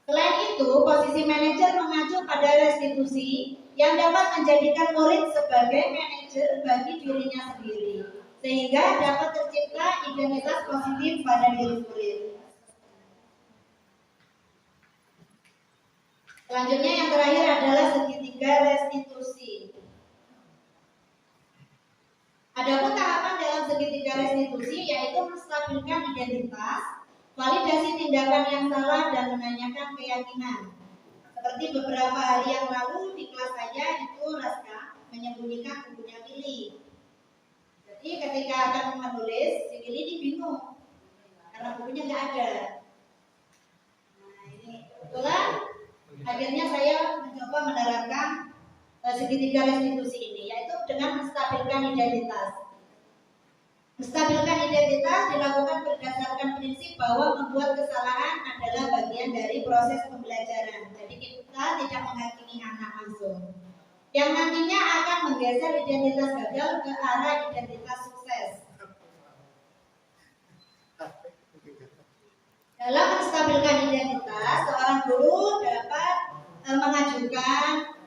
Selain itu, posisi manajer mengacu pada restitusi yang dapat menjadikan murid sebagai manajer bagi dirinya sendiri, sehingga dapat tercipta identitas positif pada diri murid. Selanjutnya yang terakhir adalah segitiga restitusi. Adapun tahapan dalam segitiga restitusi yaitu menstabilkan identitas, validasi tindakan yang salah, dan menanyakan keyakinan. Seperti beberapa hari yang lalu di kelas saya itu Raska menyembunyikan bukunya Billy. Jadi ketika akan menulis, si Billy ini bingung karena bukunya nggak ada. Nah ini kebetulan akhirnya saya mencoba menerapkan segitiga restitusi ini, yaitu dengan menstabilkan identitas. Menstabilkan identitas dilakukan berdasarkan prinsip bahwa membuat kesalahan adalah bagian dari proses pembelajaran. Jadi kita tidak menghakimi anak langsung, yang nantinya akan menggeser identitas gagal ke arah identitas sukses. Dalam menstabilkan identitas, seorang guru dapat mengajukan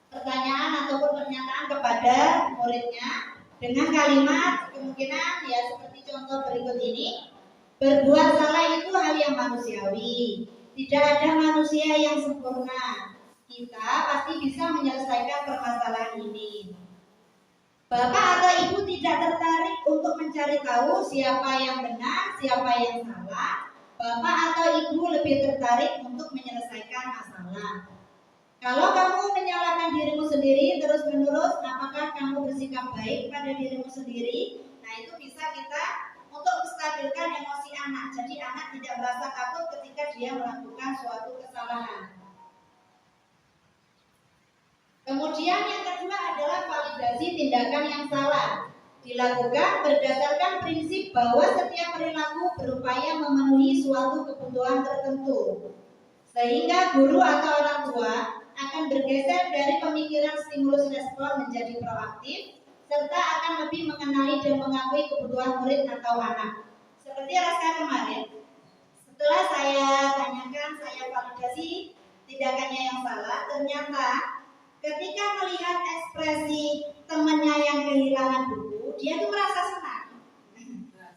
pertanyaan ataupun pernyataan kepada muridnya dengan kalimat kemungkinan ya seperti contoh berikut ini. Berbuat salah itu hal yang manusiawi. Tidak ada manusia yang sempurna. Kita pasti bisa menyelesaikan permasalahan ini. Bapak atau ibu tidak tertarik untuk mencari tahu siapa yang benar, siapa yang salah. Bapak atau ibu lebih tertarik untuk menyelesaikan masalah. Kalau kamu menyalahkan dirimu sendiri terus-menerus, apakah kamu bersikap baik pada dirimu sendiri? Nah, itu bisa kita untuk menstabilkan emosi anak. Jadi anak tidak merasa takut ketika dia melakukan suatu kesalahan. Kemudian yang kedua adalah validasi tindakan yang salah. Dilakukan berdasarkan prinsip bahwa setiap perilaku berupaya memenuhi suatu kebutuhan tertentu. Sehingga guru atau orang tua akan bergeser dari pemikiran stimulus respon menjadi proaktif, serta akan lebih mengenali dan mengakui kebutuhan murid atau anak. Seperti Raska kemarin, setelah saya tanyakan, saya validasi tindakannya yang salah, ternyata ketika melihat ekspresi temannya yang kehilangan buku, dia tuh merasa senang.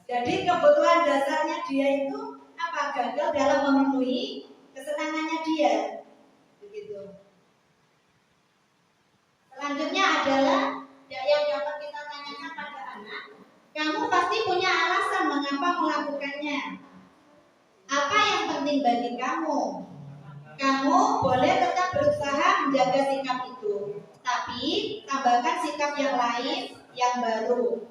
Jadi kebutuhan dasarnya dia itu apa? Gagal dalam memenuhi kesenangannya dia. Begitu. Selanjutnya adalah yang dapat kita tanyakan pada anak. Kamu pasti punya alasan mengapa melakukannya. Apa yang penting bagi kamu? Kamu boleh tetap berusaha menjaga sikap itu, tapi tambahkan sikap yang lain yang baru.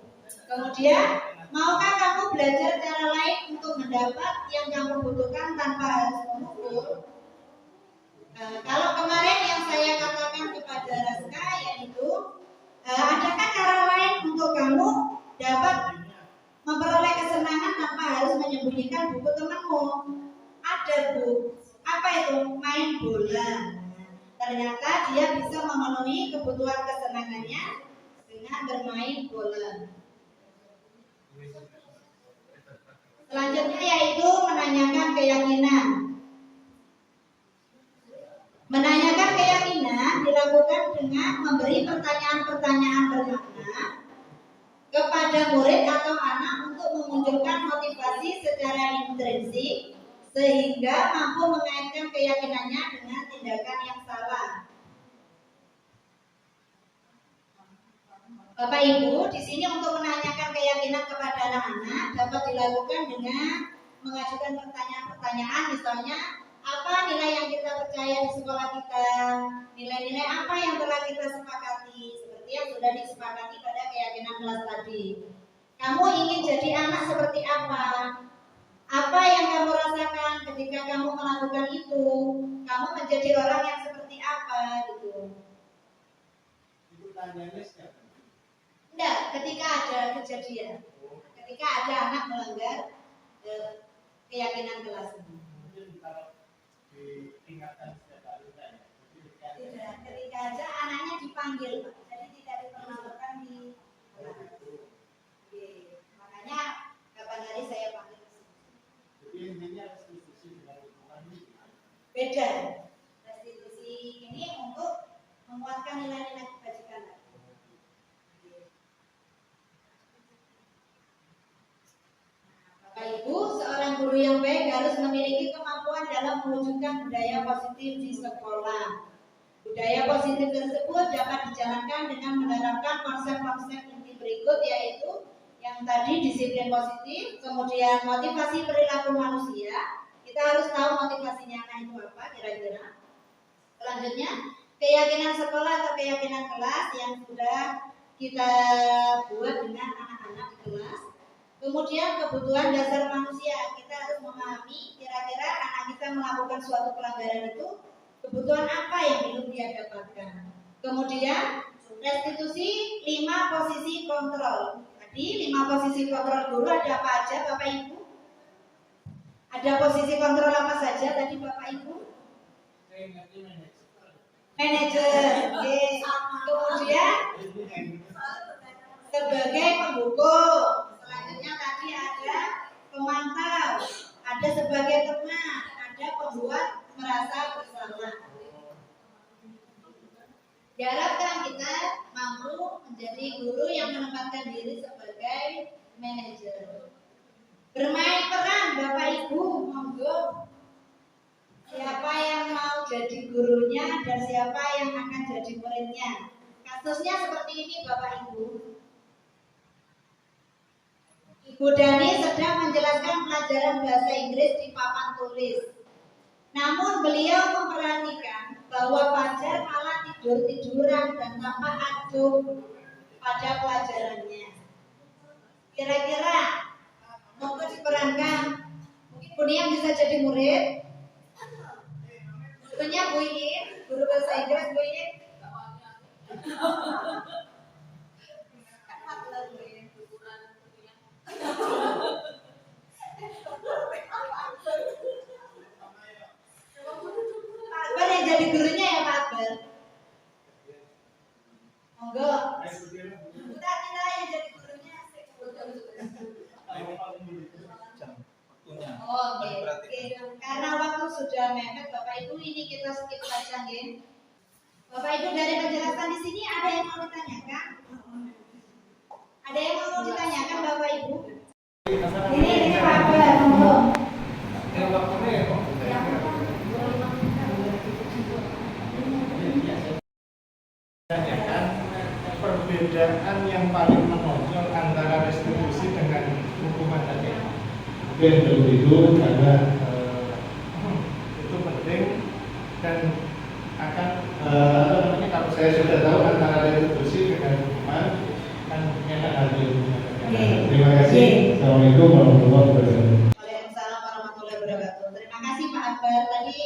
Kemudian, maukah kamu belajar cara lain untuk mendapat yang kamu butuhkan tanpa harus memukul? Kalau kemarin yang saya katakan kepada Raska yaitu adakah cara lain untuk kamu dapat memperoleh kesenangan tanpa harus menyembunyikan buku temanmu? Ada, Bu. Apa itu? Main bola. Ternyata dia bisa memenuhi kebutuhan kesenangannya dengan bermain bola. Selanjutnya yaitu menanyakan keyakinan. Menanyakan keyakinan dilakukan dengan memberi pertanyaan-pertanyaan bermakna kepada murid atau anak untuk memunculkan motivasi secara intrinsik sehingga mampu mengaitkan keyakinannya dengan tindakan yang salah. Bapak Ibu, di sini untuk menanyakan keyakinan kepada anak-anak dapat dilakukan dengan mengajukan pertanyaan-pertanyaan, misalnya apa nilai yang kita percaya di sekolah kita, nilai-nilai apa yang telah kita sepakati, seperti yang sudah disepakati pada keyakinan kelas tadi. Kamu ingin jadi anak seperti apa? Apa yang kamu rasakan ketika kamu melakukan itu? Kamu menjadi orang yang seperti apa gitu? Itu tanyanya siapa? Enggak, ketika ada kejadian, ketika ada anak melanggar keyakinan kelas ini. Diingatkan setiap kali tanya. Tidak, ketika aja anaknya dipanggil, Pak. Jadi tidak dipermalukan di kelas. Oke, makanya kapan hari saya panggil ke sini. Jadi intinya restitusi dengan hukuman ini. Beda. Restitusi ini untuk menguatkan nilai-nilai kebajikan. Bapak Ibu, seorang guru yang baik harus memiliki kemampuan dalam mewujudkan budaya positif di sekolah. Budaya positif tersebut dapat dijalankan dengan menerapkan konsep-konsep inti berikut, yaitu yang tadi disiplin positif, kemudian motivasi perilaku manusia. Kita harus tahu motivasinya anak itu apa kira-kira. Selanjutnya, keyakinan sekolah atau keyakinan kelas yang sudah kita buat dengan anak-anak di kelas. Kemudian kebutuhan dasar manusia, kita harus memahami kira-kira anak kita melakukan suatu pelanggaran itu kebutuhan apa yang belum dia dapatkan. Kemudian restitusi 5 posisi kontrol. Tadi 5 posisi kontrol guru ada apa aja Bapak Ibu? Ada posisi kontrol apa saja tadi Bapak Ibu? Manajer. Okay. Kemudian sebagai pembuku. Selanjutnya tadi ada pemantau, ada sebagai teman, ada pembuat merasa bersalah. Diharapkan kita mampu menjadi guru yang menempatkan diri sebagai manajer. Bermain peran Bapak Ibu, monggo. Siapa yang mau jadi gurunya dan siapa yang akan jadi muridnya. Kasusnya seperti ini Bapak Ibu. Ibu Dani sedang menjelaskan pelajaran bahasa Inggris di papan tulis. Namun beliau memperhatikan bahwa Fajar malah tidur-tiduran dan tampak acuh pada pelajarannya. Kira-kira monggo diperankan. Mungkin Bu Nia bisa jadi murid. Gurunya Bu Iin, guru bahasa Inggris Bu Iin. Pak Akbar yang jadi gurunya ya Pak Akbar. Monggo. Kita yang jadi gurunya. Oh, oke. Karena waktu sudah mepet Bapak Ibu, ini kita skip saja nggih. Bapak Ibu, dari penjelasan di sini ada yang mau ditanyakan? Ada yang mau ditanyakan Bapak Ibu? Ini Pak Akbar, monggo. Perbedaan yang paling menonjol antara restitusi dengan hukuman tadi. Oke, untuk itu karena itu penting dan akan kalau saya sudah tahu antara restitusi dengan hukuman kan enak nanti. Terima kasih. Assalamualaikum warahmatullahi wabarakatuh. Waalaikumsalam warahmatullahi wabarakatuh. Terima kasih Pak Akbar. Tadi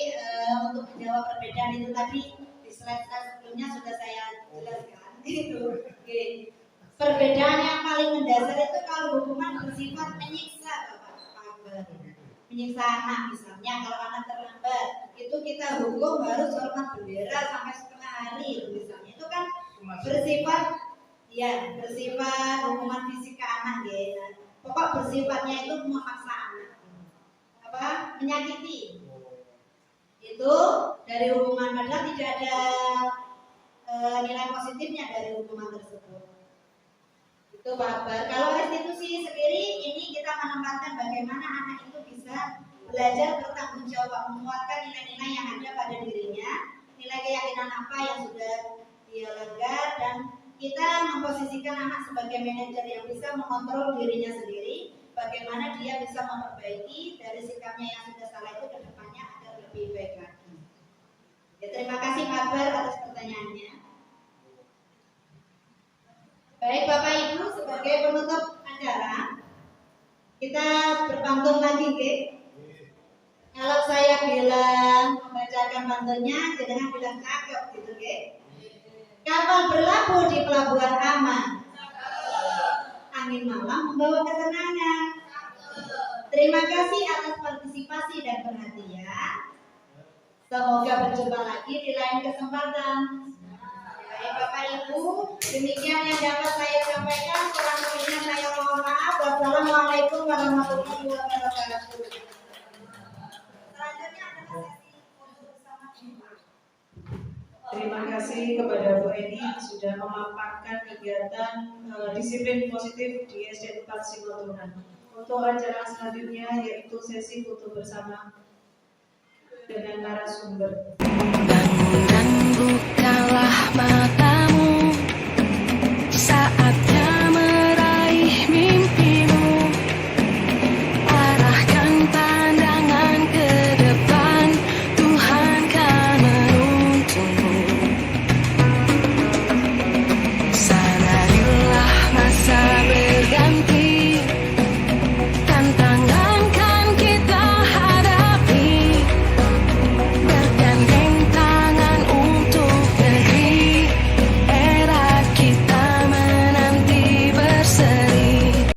untuk menjawab perbedaan itu tadi di slide sebelumnya sudah saya jelaskan. Itu. Oke. Perbedaan yang paling mendasar itu kalau hukuman bersifat menyiksa Bapak Akbar. Menyiksa anak misalnya, kalau anak terlambat itu kita hukum harus hormat bendera sampai setengah hari misalnya. Itu kan bersifat bersifat hukuman fisik ke anak ya. Pokok bersifatnya itu memaksa anak. Menyakiti. Itu dari hukuman, padahal tidak ada nilai positifnya dari hukuman tersebut. Itu Pak Akbar. Kalau restitusi sendiri ini kita menempatkan bagaimana anak itu bisa belajar bertanggung jawab, menguatkan nilai-nilai yang ada pada dirinya, nilai keyakinan apa yang sudah dia langgar, dan kita memposisikan anak sebagai manajer yang bisa mengontrol dirinya sendiri, bagaimana dia bisa memperbaiki dari sikapnya yang sudah salah itu ke depannya agar lebih Terima kasih Pak Akbar atas pertanyaannya. Baik Bapak Ibu, sebagai penutup acara, kita berpantun lagi, Ke. Kalau saya bilang membacakan pantunnya, jangan bilang cakep gitu, Ke. Kapal berlabuh di pelabuhan aman. Angin malam membawa ketenangan. Terima kasih atas partisipasi dan perhatian. Semoga berjumpa lagi di lain kesempatan. Baik Bapak Ibu, demikian yang dapat saya sampaikan. Kurang lebihnya saya mohon maaf. Wassalamualaikum warahmatullahi wabarakatuh. Selanjutnya adalah sesi foto bersama. Terima kasih kepada Bu Eni yang sudah memaparkan kegiatan disiplin positif di SD 4 Simotunan. Untuk acara selanjutnya yaitu sesi foto bersama dengan narasumber. Bangun dan bukalah mata.